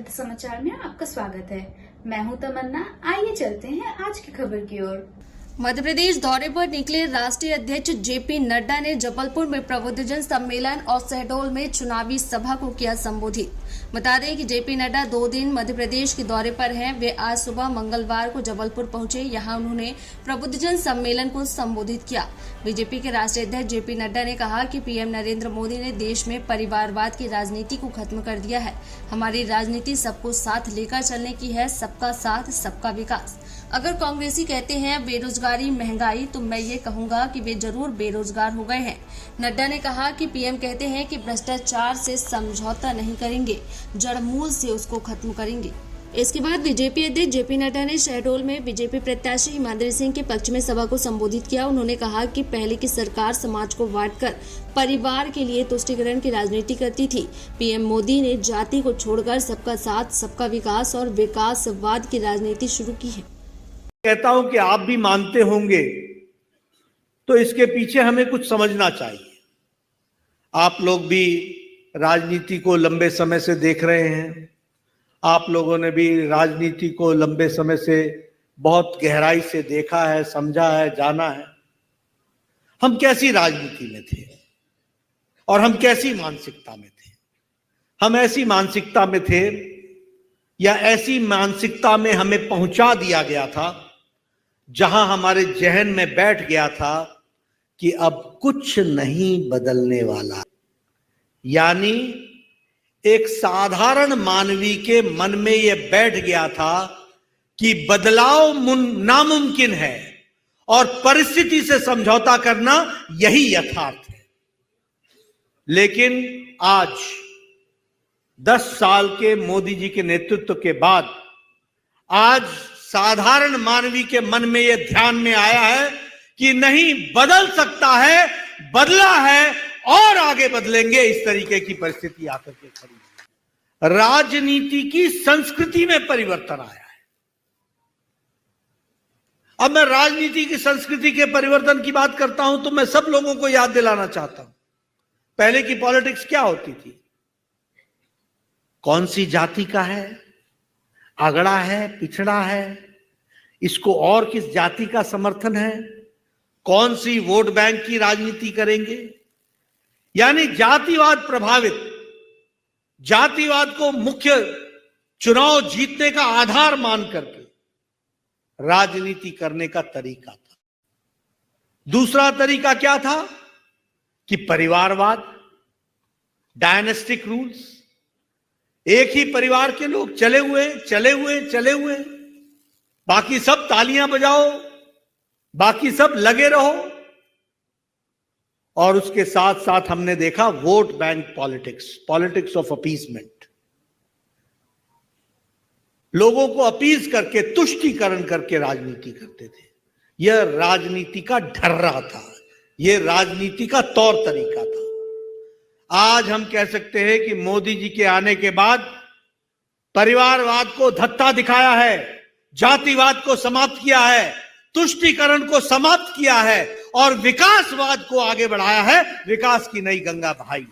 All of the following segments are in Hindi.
अर्थ समाचार में आपका स्वागत है। मैं हूं तमन्ना। आइए चलते हैं आज की खबर की ओर। मध्य प्रदेश दौरे पर निकले राष्ट्रीय अध्यक्ष जेपी नड्डा ने जबलपुर में प्रबुद्धजन सम्मेलन और शहडोल में चुनावी सभा को किया संबोधित। बता दें कि जेपी नड्डा 2 दिन मध्य प्रदेश के दौरे पर हैं। वे आज सुबह मंगलवार को जबलपुर पहुंचे। यहां उन्होंने प्रबुद्धजन सम्मेलन को संबोधित किया। बीजेपी के राष्ट्रीय अध्यक्ष जेपी नड्डा ने कहा कि पीएम नरेंद्र मोदी ने देश में परिवारवाद की राजनीति को खत्म कर दिया है। हमारी राजनीति सबको साथ लेकर चलने की है, सबका साथ सबका विकास। अगर कांग्रेसी कहते हैं बेरोजगारी महंगाई, तो मैं ये कहूंगा कि वे जरूर बेरोजगार हो गए हैं। नड्डा ने कहा कि पीएम कहते हैं कि भ्रष्टाचार से समझौता नहीं करेंगे, जड़मूल से उसको खत्म करेंगे। इसके बाद बीजेपी अध्यक्ष जेपी नड्डा ने शहडोल में बीजेपी प्रत्याशी हिमाद्री सिंह के पक्ष में सभा को संबोधित किया। उन्होंने कहा कि पहले की सरकार समाज को बांटकर परिवार के लिए तुष्टीकरण की राजनीति करती थी। पीएम मोदी ने जाति को छोड़कर सबका साथ सबका विकास और विकासवाद की राजनीति शुरू की है। कहता हूं कि आप भी मानते होंगे, तो इसके पीछे हमें कुछ समझना चाहिए। आप लोग भी राजनीति को लंबे समय से देख रहे हैं। आप लोगों ने भी राजनीति को लंबे समय से बहुत गहराई से देखा है, समझा है, जाना है। हम कैसी राजनीति में थे और हम कैसी मानसिकता में थे? हम ऐसी मानसिकता में थे, या ऐसी मानसिकता में हमें पहुंचा दिया गया था जहां हमारे जहन में बैठ गया था कि अब कुछ नहीं बदलने वाला। यानी एक साधारण मानवी के मन में यह बैठ गया था कि बदलाव नामुमकिन है और परिस्थिति से समझौता करना यही यथार्थ है। लेकिन आज 10 साल के मोदी जी के नेतृत्व के बाद आज साधारण मानवी के मन में यह ध्यान में आया है कि नहीं, बदल सकता है, बदला है और आगे बदलेंगे। इस तरीके की परिस्थिति आकर के खड़ी है। राजनीति की संस्कृति में परिवर्तन आया है। अब मैं राजनीति की संस्कृति के परिवर्तन की बात करता हूं तो मैं सब लोगों को याद दिलाना चाहता हूं, पहले की पॉलिटिक्स क्या होती थी? कौन सी जाति का है, अगड़ा है, पिछड़ा है, इसको और किस जाति का समर्थन है, कौन सी वोट बैंक की राजनीति करेंगे। यानी जातिवाद प्रभावित, जातिवाद को मुख्य चुनाव जीतने का आधार मान करके राजनीति करने का तरीका था। दूसरा तरीका क्या था कि परिवारवाद, डायनेस्टिक रूल्स, एक ही परिवार के लोग चले हुए, बाकी सब तालियां बजाओ, बाकी सब लगे रहो। और उसके साथ साथ हमने देखा vote bank politics of appeasement. लोगों को अपीज करके, तुष्टीकरण करके राजनीति करते थे। यह राजनीति का ढर्रा था, यह राजनीति का तौर तरीका था। आज हम कह सकते हैं कि मोदी जी के आने के बाद परिवारवाद को धत्ता दिखाया है, जातिवाद को समाप्त किया है, तुष्टीकरण को समाप्त किया है और विकासवाद को आगे बढ़ाया है। विकास की नई गंगा बहाई।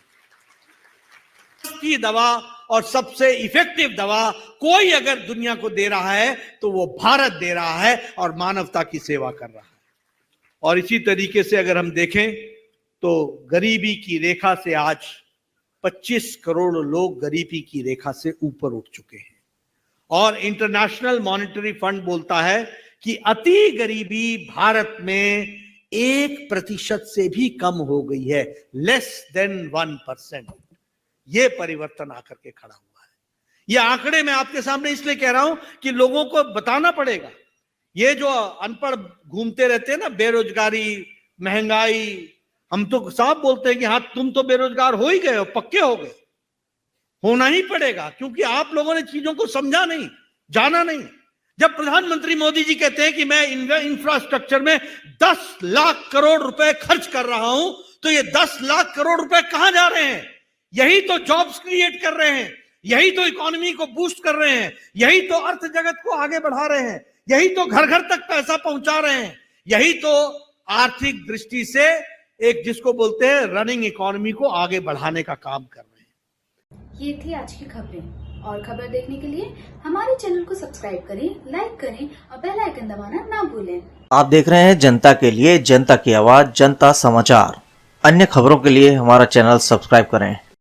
की दवा और सबसे इफेक्टिव दवा कोई अगर दुनिया को दे रहा है तो वो भारत दे रहा है और मानवता की सेवा कर रहा है। और इसी तरीके से अगर हम देखें तो गरीबी की रेखा से आज 25 करोड़ लोग गरीबी की रेखा से ऊपर उठ चुके हैं। और इंटरनेशनल मॉनेटरी फंड बोलता है कि अति गरीबी भारत में 1% से भी कम हो गई है, लेस देन 1%। ये परिवर्तन आकर के खड़ा हुआ है। ये आंकड़े मैं आपके सामने इसलिए कह रहा हूं कि लोगों को बताना पड़ेगा। ये जो अनपढ़ घूमते रहते हैं ना, बेरोजगारी, महंगाई, हम तो साफ बोलते हैं कि हाँ, तुम तो बेरोजगार हो ही गए हो, पक्के हो गए। होना ही पड़ेगा, क्योंकि आप लोगों ने चीजों को समझा नहीं, जाना नहीं। जब प्रधानमंत्री मोदी जी कहते हैं कि मैं इंफ्रास्ट्रक्चर में 10 लाख करोड़ रुपए खर्च कर रहा हूं, तो ये 10 लाख करोड़ रुपए कहां जा रहे हैं? यही तो जॉब्स क्रिएट कर रहे हैं, यही तो इकोनॉमी को बूस्ट कर रहे हैं, यही तो अर्थ जगत को आगे बढ़ा रहे हैं, यही तो घर घर तक पैसा पहुंचा रहे हैं, यही तो आर्थिक दृष्टि से एक जिसको बोलते हैं रनिंग इकोनॉमी को आगे बढ़ाने का काम कर रहे हैं। ये थी आज की खबरें। और खबर देखने के लिए हमारे चैनल को सब्सक्राइब करें, लाइक करें और बेल आइकन दबाना ना भूलें। आप देख रहे हैं जनता के लिए जनता की आवाज जनता समाचार। अन्य खबरों के लिए हमारा चैनल सब्सक्राइब करें।